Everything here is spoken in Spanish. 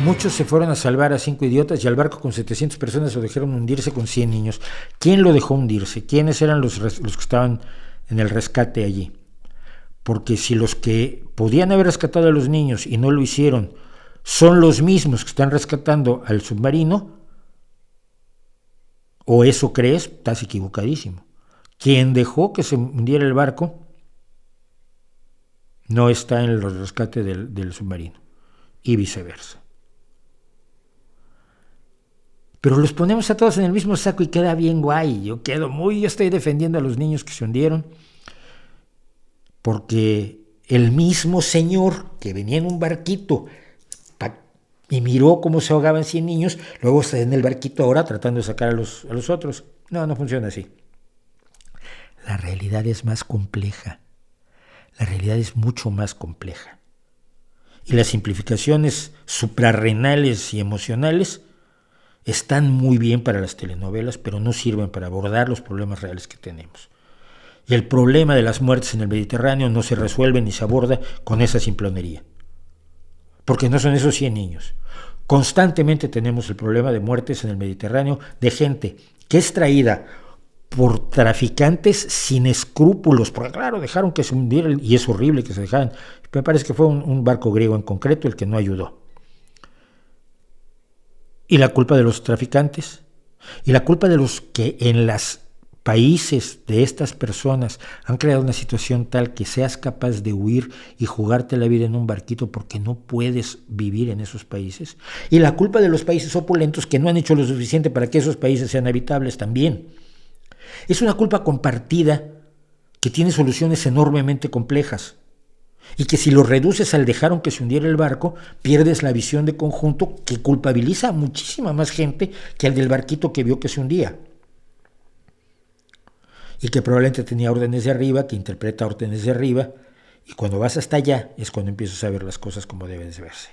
Muchos se fueron a salvar a 5 idiotas y al barco con 700 personas lo dejaron hundirse con 100 niños. ¿Quién lo dejó hundirse? ¿Quiénes eran los que estaban en el rescate allí? Porque si los que podían haber rescatado a los niños y no lo hicieron son los mismos que están rescatando al submarino, o eso crees, estás equivocadísimo. Quien dejó que se hundiera el barco no está en el rescate del submarino, y viceversa. Pero los ponemos a todos en el mismo saco y queda bien guay. Yo estoy defendiendo a los niños que se hundieron, porque el mismo señor que venía en un barquito y miró cómo se ahogaban 100 niños, luego está en el barquito ahora tratando de sacar a los otros. No funciona así. La realidad es más compleja. La realidad es mucho más compleja. Y las simplificaciones suprarrenales y emocionales están muy bien para las telenovelas, pero no sirven para abordar los problemas reales que tenemos. Y el problema de las muertes en el Mediterráneo no se resuelve ni se aborda con esa simplonería. Porque no son esos 100 niños. Constantemente tenemos el problema de muertes en el Mediterráneo de gente que es traída por traficantes sin escrúpulos, porque claro, dejaron que se hundiera, y es horrible que se dejaran. Me parece que fue un barco griego en concreto el que no ayudó. Y la culpa de los traficantes, y la culpa de los que en los países de estas personas han creado una situación tal que seas capaz de huir y jugarte la vida en un barquito porque no puedes vivir en esos países, y la culpa de los países opulentos que no han hecho lo suficiente para que esos países sean habitables también. Es una culpa compartida que tiene soluciones enormemente complejas, y que si lo reduces al dejaron que se hundiera el barco, pierdes la visión de conjunto que culpabiliza a muchísima más gente que al del barquito que vio que se hundía. Y que probablemente tenía órdenes de arriba, que interpreta órdenes de arriba, y cuando vas hasta allá es cuando empiezas a ver las cosas como deben de verse.